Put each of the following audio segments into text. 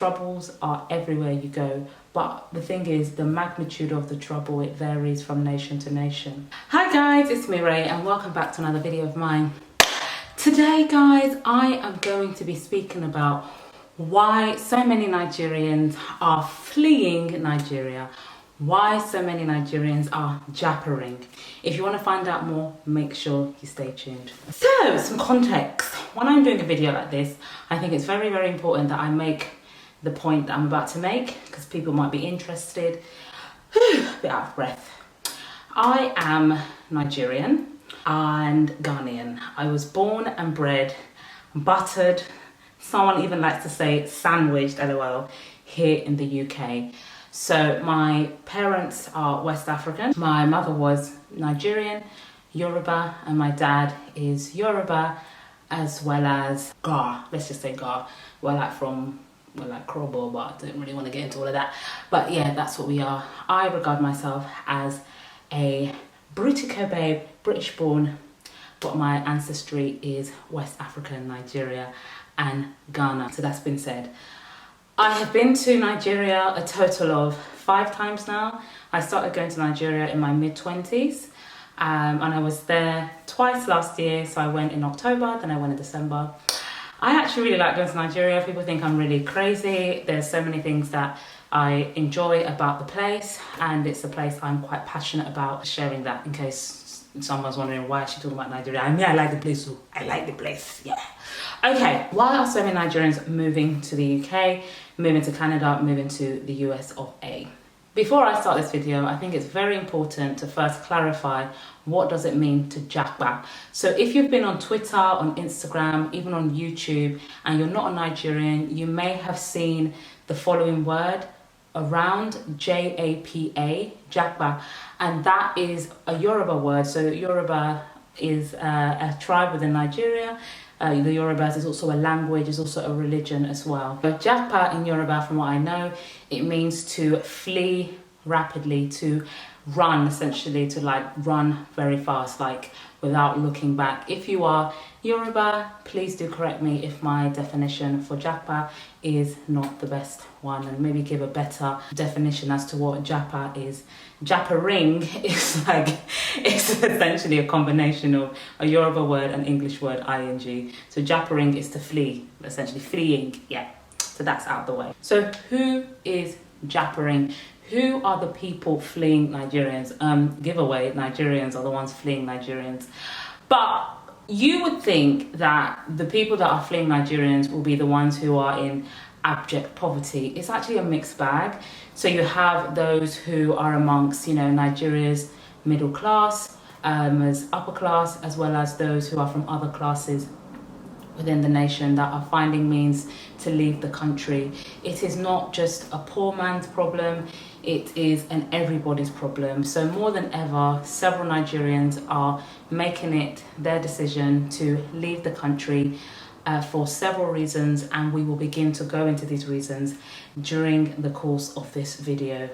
Troubles are everywhere you go, but the thing is, the magnitude of the trouble, it varies from nation to nation. Hi guys, it's me Ray and welcome back to another video of mine. Today guys, I am going to be speaking about why so many Nigerians are fleeing Nigeria, why so many Nigerians are jappering. If you want to find out more, make sure you stay tuned. So, some context. When I'm doing a video like this, I think it's very, very important that I make the point that I'm about to make because people might be interested. A bit out of breath. I am Nigerian and Ghanaian. I was born and bred, buttered, someone even likes to say sandwiched, lol, here in the UK. So my parents are West African. My mother was Nigerian, Yoruba, and my dad is Yoruba as well as Ga. Let's just say Ga. We're like Krobo, but I don't really want to get into all of that. But yeah, that's what we are. I regard myself as a Britico babe, British born, but my ancestry is West African, Nigeria and Ghana. So that's been said. I have been to Nigeria a total of 5 times now. I started going to Nigeria in my mid-20s and I was there twice last year. So I went in October, then I went in December. I actually really like going to Nigeria. People think I'm really crazy. There's so many things that I enjoy about the place, and it's a place I'm quite passionate about. Sharing that in case someone's wondering why is she talking about Nigeria. I mean, I like the place too. I like the place, yeah. Okay, why are so many Nigerians moving to the UK, moving to Canada, moving to the US of A? Before I start this video, I think it's very important to first clarify what does it mean to Japa. So if you've been on Twitter, on Instagram, even on YouTube, and you're not a Nigerian, you may have seen the following word around, J-A-P-A, Japa, and that is a Yoruba word. So Yoruba is a tribe within Nigeria. The Yorubas is also a language, is also a religion as well. But Japa in Yoruba, from what I know, it means to flee rapidly, to run, essentially, to like run very fast, like without looking back. If you are Yoruba, please do correct me if my definition for Japa is not the best one, and maybe give a better definition as to what Japa is. Japaring is like, it's essentially a combination of a Yoruba word and English word ing. So Japaring is to flee, essentially fleeing, yeah. So that's out of the way. So who is Japaring? Who are the people fleeing Nigerians? Giveaway, Nigerians are the ones fleeing Nigerians. But you would think that the people that are fleeing Nigerians will be the ones who are in abject poverty. It's actually a mixed bag. So you have those who are amongst, you know, Nigeria's middle class, as upper class, as well as those who are from other classes within the nation that are finding means to leave the country. It is not just a poor man's problem, it is an everybody's problem. So more than ever, several Nigerians are making it their decision to leave the country for several reasons, and we will begin to go into these reasons during the course of this video.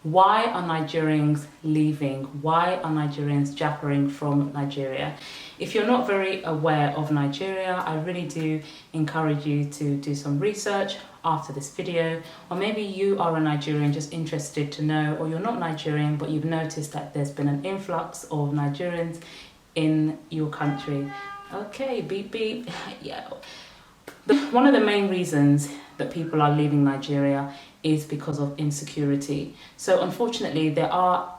Why are Nigerians leaving? Why are Nigerians jappering from Nigeria? If you're not very aware of Nigeria, I really do encourage you to do some research after this video. Or maybe you are a Nigerian just interested to know, or you're not Nigerian but you've noticed that there's been an influx of Nigerians in your country. Okay, beep beep, yeah. One of the main reasons that people are leaving Nigeria is because of insecurity. So unfortunately, there are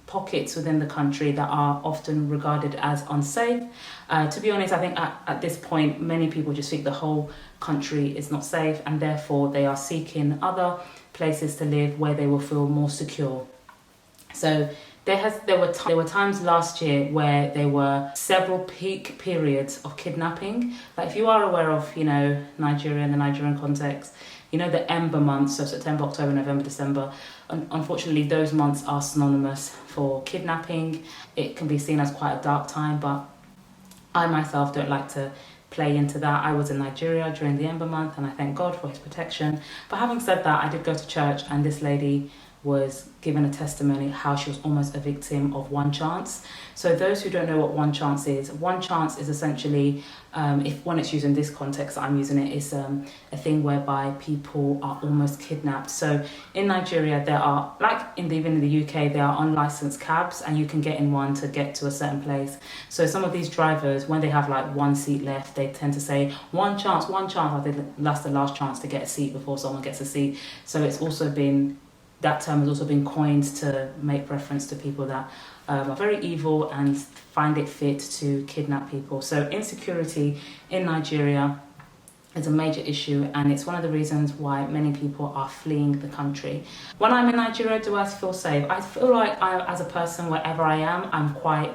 pockets within the country that are often regarded as unsafe. To be honest, I think at this point, many people just think the whole country is not safe, and therefore they are seeking other places to live where they will feel more secure. So there were times last year where there were several peak periods of kidnapping. Like if you are aware of, you know, Nigeria and the Nigerian context, you know the Ember months, so September, October, November, December. Unfortunately, those months are synonymous for kidnapping. It can be seen as quite a dark time, but I myself don't like to play into that. I was in Nigeria during the Ember month and I thank God for his protection. But having said that, I did go to church and this lady was given a testimony how she was almost a victim of one chance. So those who don't know what one chance is essentially, if when it's used in this context I'm using it, is a thing whereby people are almost kidnapped. So in Nigeria there are, like even in the UK, there are unlicensed cabs and you can get in one to get to a certain place. So some of these drivers, when they have like one seat left, they tend to say one chance, I think that's the last chance to get a seat before someone gets a seat. So it's also been, that term has also been coined to make reference to people that are very evil and find it fit to kidnap people. So insecurity in Nigeria is a major issue, and it's one of the reasons why many people are fleeing the country. When I'm in Nigeria, do I feel safe? I feel like as a person, wherever I am, I'm quite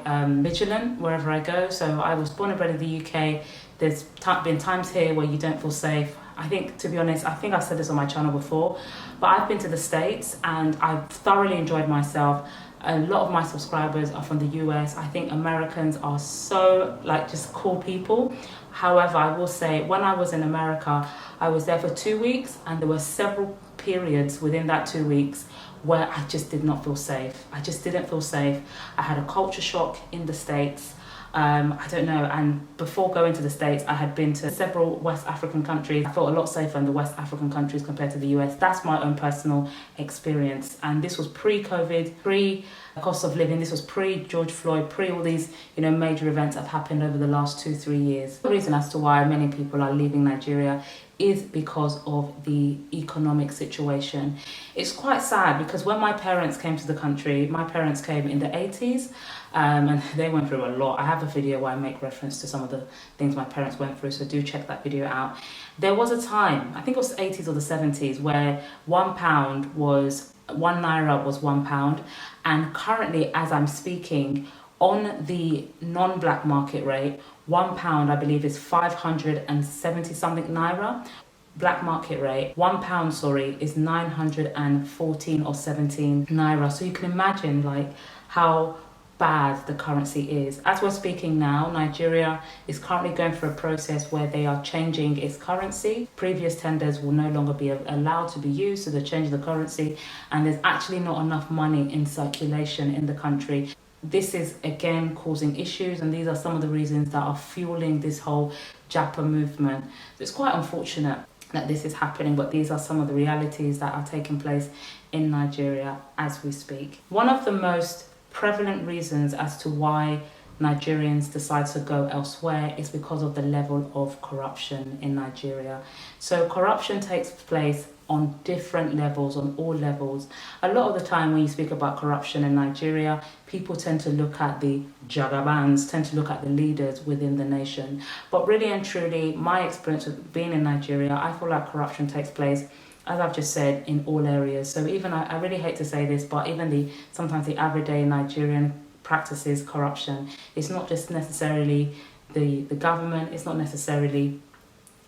vigilant wherever I go. So I was born and bred in the UK. There's been times here where you don't feel safe. I think, to be honest, I think I've said this on my channel before, but I've been to the States and I've thoroughly enjoyed myself. A lot of my subscribers are from the US. I think Americans are so just cool people. However, I will say, when I was in America, I was there for 2 weeks and there were several periods within that 2 weeks where I just did not feel safe. I just didn't feel safe. I had a culture shock in the States. I don't know, and before going to the States, I had been to several West African countries. I felt a lot safer in the West African countries compared to the US. That's my own personal experience, and this was pre-COVID, pre-cost of living. This was pre-George Floyd, pre all these major events that have happened over the last 2-3 years. The reason as to why many people are leaving Nigeria is because of the economic situation. It's quite sad because when my parents came to the country, my parents came in the 80s, and they went through a lot. I have a video where I make reference to some of the things my parents went through, so do check that video out. There was a time, I think it was the 80s or the 70s, where one naira was £1, and currently, as I'm speaking, on the non-black market rate, £1 I believe is 570 something naira. Black market rate, £1 is 914 or 17 naira. So you can imagine how bad the currency is. As we're speaking now, Nigeria is currently going through a process where they are changing its currency. Previous tenders will no longer be allowed to be used, so they're changing the currency, and there's actually not enough money in circulation in the country. This is again causing issues, and these are some of the reasons that are fueling this whole Japa movement. So it's quite unfortunate that this is happening, but these are some of the realities that are taking place in Nigeria as we speak. One of the most prevalent reasons as to why Nigerians decide to go elsewhere is because of the level of corruption in Nigeria. So corruption takes place on different levels, on all levels. A lot of the time when you speak about corruption in Nigeria, people tend to look at the jagabans, tend to look at the leaders within the nation. But really and truly, my experience with being in Nigeria, I feel like corruption takes place, as I've just said, in all areas. So even, I really hate to say this, but even sometimes the everyday Nigerian practices corruption. It's not just necessarily the government, it's not necessarily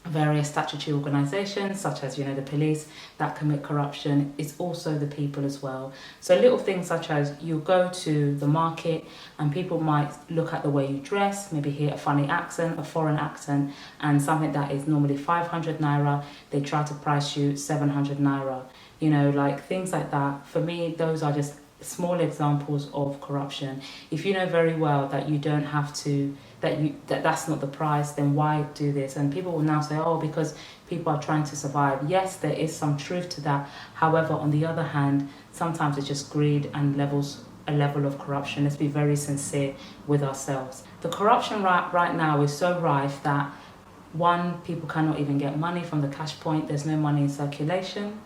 various statutory organisations such as the police that commit corruption. It's also the people as well. So little things such as you go to the market and people might look at the way you dress, maybe hear a funny accent, a foreign accent, and something that is normally 500 naira, they try to price you 700 naira. Things like that. For me, those are just small examples of corruption. If you know very well that you don't have to, that's not the price, then why do this? And people will now say, oh, because people are trying to survive. Yes, there is some truth to that. However, on the other hand, sometimes it's just greed and a level of corruption. Let's be very sincere with ourselves. The corruption right now is so rife that people cannot even get money from the cash point. There's no money in circulation.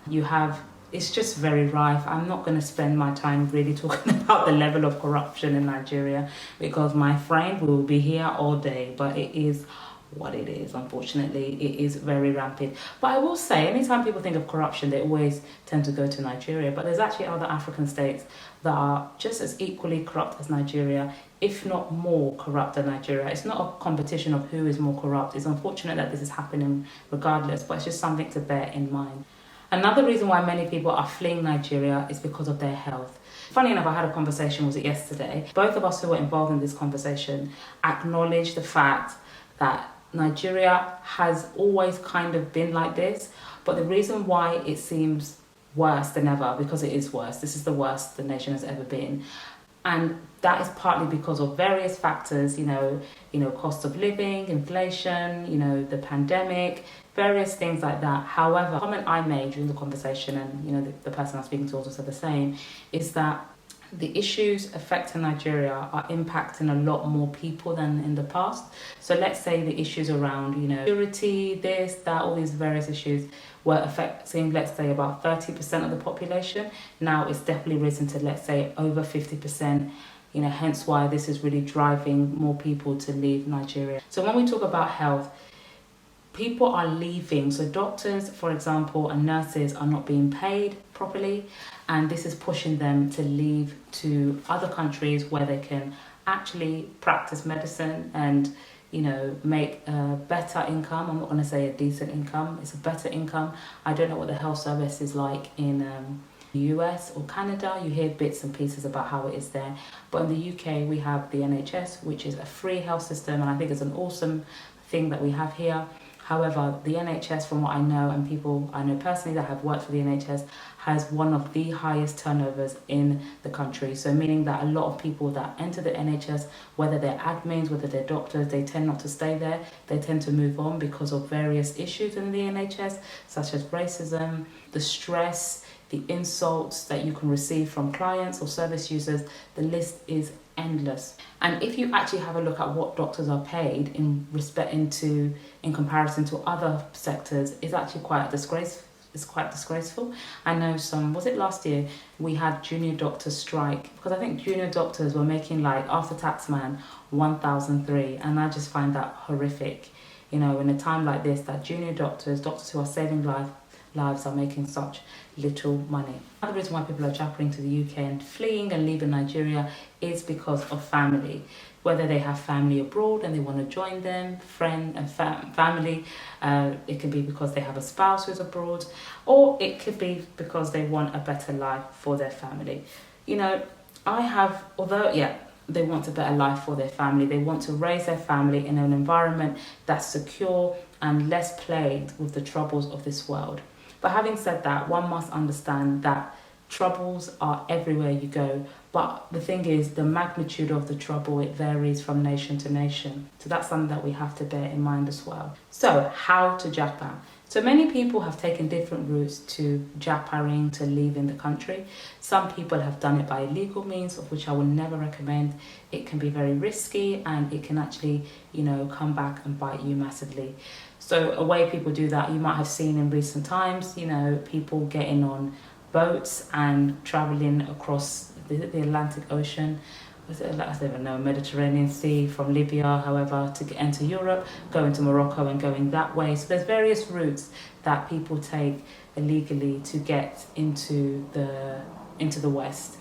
It's just very rife. I'm not going to spend my time really talking about the level of corruption in Nigeria because, my friend, we will be here all day. But it is what it is, unfortunately. It is very rampant. But I will say, anytime people think of corruption, they always tend to go to Nigeria. But there's actually other African states that are just as equally corrupt as Nigeria, if not more corrupt than Nigeria. It's not a competition of who is more corrupt. It's unfortunate that this is happening regardless, but it's just something to bear in mind. Another reason why many people are fleeing Nigeria is because of their health. Funny enough, I had a conversation, was it yesterday? Both of us who were involved in this conversation acknowledged the fact that Nigeria has always kind of been like this, but the reason why it seems worse than ever, because it is worse. This is the worst the nation has ever been. And that is partly because of various factors, cost of living, inflation, the pandemic, various things like that. However, the comment I made during the conversation, and the person I'm speaking to also said the same, is that the issues affecting Nigeria are impacting a lot more people than in the past. So let's say the issues around, security, this, that, all these various issues were affecting, let's say, about 30% of the population. Now it's definitely risen to, let's say, over 50%. Hence why this is really driving more people to leave Nigeria. So when we talk about health, people are leaving. So doctors, for example, and nurses are not being paid properly, and this is pushing them to leave to other countries where they can actually practice medicine and make a better income. I'm not going to say a decent income, it's a better income. I don't know what the health service is like in the US or Canada. You hear bits and pieces about how it is there, but in the UK we have the NHS, which is a free health system, and I think it's an awesome thing that we have here. However, the NHS, from what I know, and people I know personally that have worked for the NHS, has one of the highest turnovers in the country. So meaning that a lot of people that enter the NHS, whether they're admins, whether they're doctors, they tend not to stay there. They tend to move on because of various issues in the NHS, such as racism, the stress, the insults that you can receive from clients or service users. The list is endless. And if you actually have a look at what doctors are paid in comparison to other sectors, it's actually quite a disgrace. It's quite disgraceful. I know was it last year, we had junior doctors strike, because I think junior doctors were making, like, after tax man, 1,003, and I just find that horrific. In a time like this, that junior doctors who are saving lives are making such little money. Another reason why people are jappering to the UK and fleeing and leaving Nigeria is because of family. Whether they have family abroad and they want to join them, friend and family. It could be because they have a spouse who's abroad, or it could be because they want a better life for their family. They want a better life for their family. They want to raise their family in an environment that's secure and less plagued with the troubles of this world. But having said that, one must understand that troubles are everywhere you go. But the thing is, the magnitude of the trouble, it varies from nation to nation. So that's something that we have to bear in mind as well. So how to Japa? So many people have taken different routes to Japaring, to leaving the country. Some people have done it by illegal means, of which I would never recommend. It can be very risky, and it can actually, come back and bite you massively. So a way people do that, you might have seen in recent times, people getting on boats and traveling across the Atlantic Ocean, I don't even know, Mediterranean Sea from Libya, however, to enter Europe, going to Morocco and going that way. So there's various routes that people take illegally to get into the West.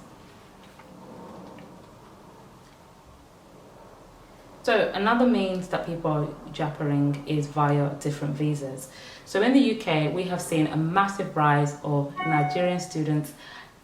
So another means that people are japaring is via different visas. So in the UK, we have seen a massive rise of Nigerian students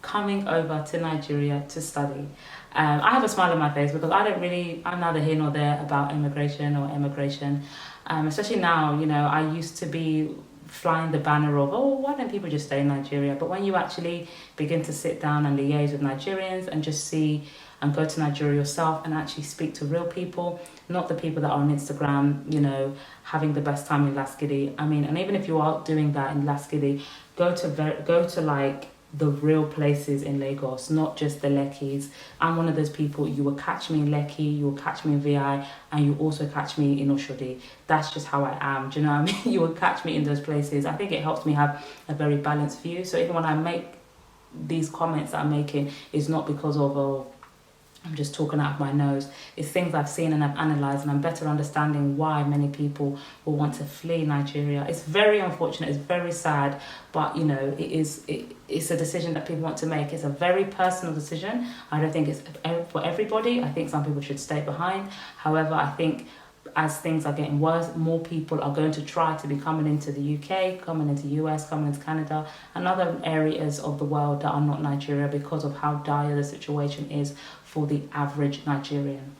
coming over to Nigeria to study. I have a smile on my face because I'm neither here nor there about immigration or emigration. Especially now, I used to be flying the banner of, why don't people just stay in Nigeria? But when you actually begin to sit down and liaise with Nigerians and just see and go to Nigeria yourself and actually speak to real people, not the people that are on Instagram, having the best time in Lasgidi. And even if you are doing that in Lasgidi, go to like the real places in Lagos, not just the Lekkis. I'm one of those people, you will catch me in Lekki, you will catch me in VI, and you also catch me in Oshodi. That's just how I am, do you know what I mean? You will catch me in those places. I think it helps me have a very balanced view. So even when I make these comments that I'm making, it's not because of, I'm just talking out of my nose. It's things I've seen and I've analysed, and I'm better understanding why many people will want to flee Nigeria. It's very unfortunate, it's very sad, but it's a decision that people want to make. It's a very personal decision. I don't think it's for everybody. I think some people should stay behind. However, I think as things are getting worse, more people are going to try to be coming into the UK, coming into US, coming into Canada, and other areas of the world that are not Nigeria, because of how dire the situation is for the average Nigerian.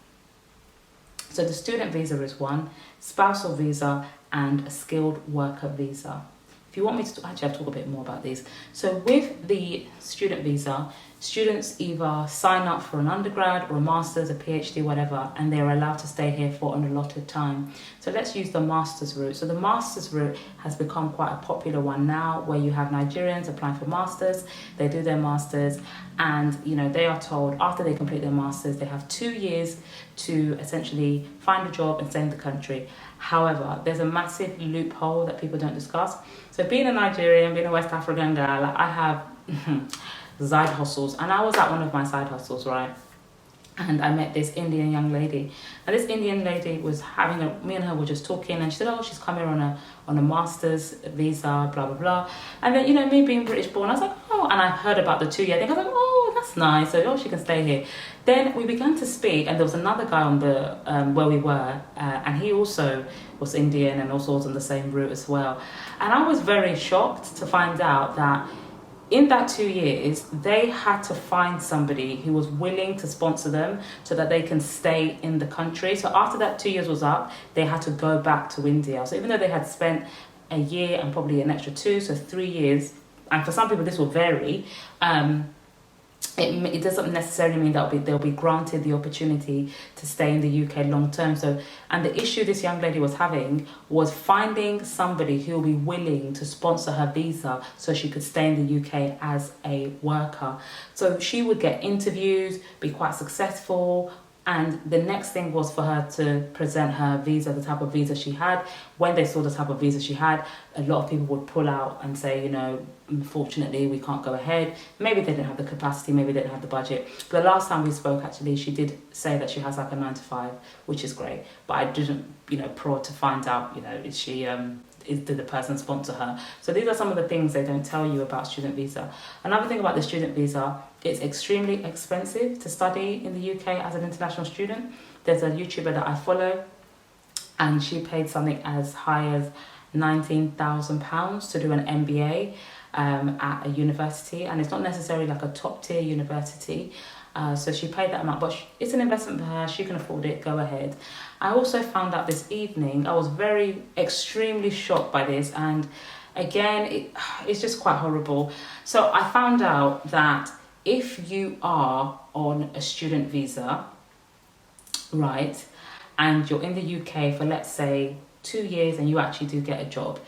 So the student visa is one, spousal visa, and a skilled worker visa. if you want me to, actually I'll talk a bit more about this. So with the student visa, students either sign up for an undergrad or a master's, a PhD, whatever, and they're allowed to stay here for an allotted time. So let's use the master's route. So the master's route has become quite a popular one now, where you have Nigerians applying for masters, they do their masters, and you know, they are told after they complete their masters, they have 2 years to essentially find a job and stay in the country. However, there's a massive loophole that people don't discuss. So being a Nigerian, being a West African girl, like I have side hustles, and I was at one of my side hustles, right? And I met this Indian young lady, and this Indian lady was having me and her were just talking, and she said, oh, she's coming on a master's visa, blah blah blah. And then, you know, me being British born, I was like, oh, and I heard about the 2 year thing. I was like, oh, that's nice. So oh, she can stay here. Then we began to speak, and there was another guy on the where we were, and he also was Indian and also was on the same route as well. And I was very shocked to find out that in that 2 years, they had to find somebody who was willing to sponsor them so that they can stay in the country. So after that 2 years was up, they had to go back to India. So even though they had spent a year and probably an extra 2, so 3 years, and for some people this will vary, it doesn't necessarily mean that they'll be granted the opportunity to stay in the UK long term. So, and the issue this young lady was having was finding somebody who will be willing to sponsor her visa so she could stay in the UK as a worker. So she would get interviews, be quite successful, and the next thing was for her to present her visa, the type of visa she had. When they saw the type of visa she had, a lot of people would pull out and say, you know, unfortunately, we can't go ahead. Maybe they didn't have the capacity, maybe they didn't have the budget. But the last time we spoke, actually, she did say that she has like a 9 to 5, which is great. But I didn't, you know, prod to find out, you know, is she, did the person sponsor her? So these are some of the things they don't tell you about student visa. Another thing about the student visa, it's extremely expensive to study in the UK as an international student. There's a YouTuber that I follow, and she paid something as high as £19,000 to do an MBA at a university, and it's not necessarily like a top tier university. So she paid that amount, but it's an investment for her. She can afford it. Go ahead. I also found out this evening, I was extremely shocked by this, and again, it's just quite horrible. So I found out that if you are on a student visa, right, and you're in the UK for, let's say, 2 years, and you actually do get a job,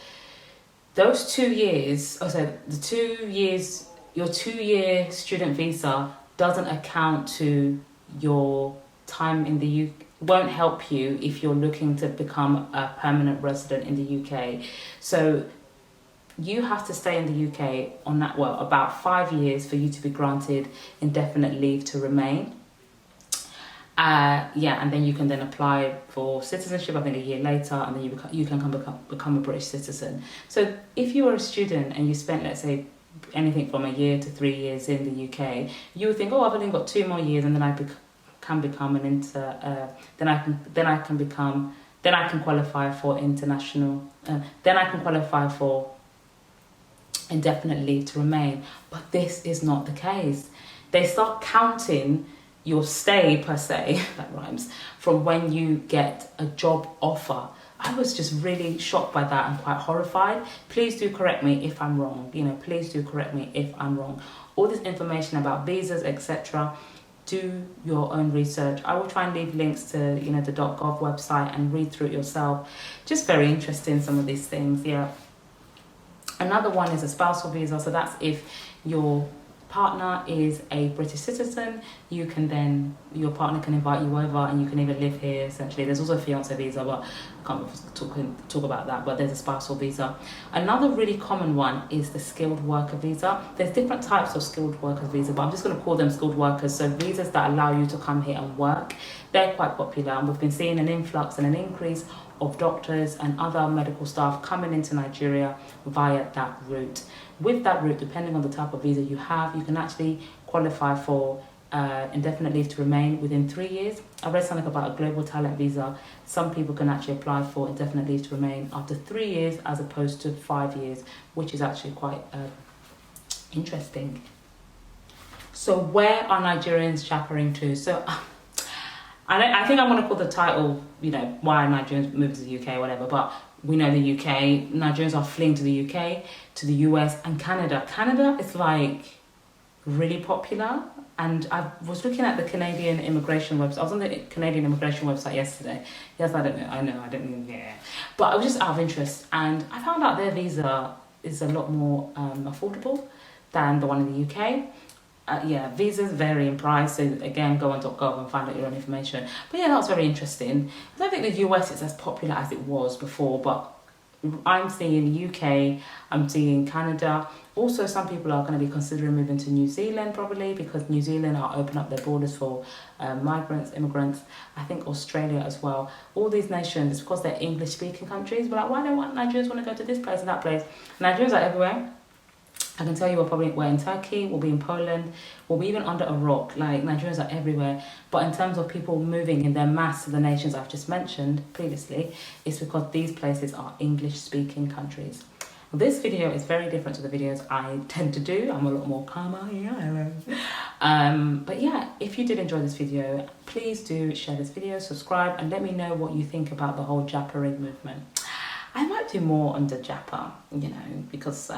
those 2 years, the 2 years, your 2 year student visa doesn't account to your time in the UK, won't help you if you're looking to become a permanent resident in the UK. So you have to stay in the UK on that, well, about 5 years for you to be granted indefinite leave to remain. And then you can then apply for citizenship, I think a year later, and then you can become a British citizen. So if you are a student and you spent, let's say, anything from a year to 3 years in the UK, you would think, oh, I've only got 2 more years, and then I can become then I can qualify for international, then I can qualify for indefinite leave to remain. But this is not the case. They start counting your stay, per se, that rhymes, from when you get a job offer. I was just really shocked by that and quite horrified. Please do correct me if I'm wrong. You know, please do correct me if I'm wrong. All this information about visas, etc., do your own research. I will try and leave links to, you know, the .gov website and read through it yourself. Just very interesting, some of these things, yeah. Another one is a spousal visa. So that's if your partner is a British citizen, your partner can invite you over and you can even live here, essentially. There's also a fiance visa, but I can't talk about that, but there's a spousal visa. Another really common one is the skilled worker visa. There's different types of skilled worker visa, but I'm just going to call them skilled workers. So visas that allow you to come here and work, they're quite popular, and we've been seeing an influx and an increase of doctors and other medical staff coming into Nigeria via that route. With that route, depending on the type of visa you have, you can actually qualify for indefinite leave to remain within 3 years. I read something about a global talent visa. Some people can actually apply for indefinite leave to remain after 3 years as opposed to 5 years, which is actually quite interesting. So where are Nigerians chappering to? So I think I'm going to call the title, you know, why Nigerians moved to the UK or whatever, but we know the UK, Nigerians are fleeing to the UK, to the US and Canada. Canada is like really popular, and I was looking at the Canadian immigration website. I was on the Canadian immigration website yesterday. Yes, I don't know, yeah. But I was just out of interest, and I found out their visa is a lot more affordable than the one in the UK. Yeah, visas vary in price, so again, go on .gov and find out your own information. But yeah, that was very interesting. I don't think the US is as popular as it was before, but I'm seeing UK, I'm seeing Canada. Also, some people are going to be considering moving to New Zealand probably, because New Zealand are opening up their borders for migrants, immigrants. I think Australia as well. All these nations, because they're English-speaking countries, but like, why don't Nigerians want to go to this place and that place? Nigerians are everywhere. I can tell you we're in Turkey, we'll be in Poland, we'll be even under a rock. Like, Nigerians are everywhere. But in terms of people moving in their mass to the nations I've just mentioned previously, it's because these places are English-speaking countries. This video is very different to the videos I tend to do. I'm a lot more calmer, yeah. But yeah, if you did enjoy this video, please do share this video, subscribe, and let me know what you think about the whole Japa movement. I might do more on the Japa, you know, because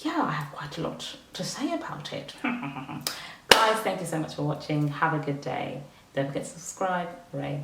yeah, I have quite a lot to say about it. Guys, thank you so much for watching. Have a good day. Don't forget to subscribe. Ray.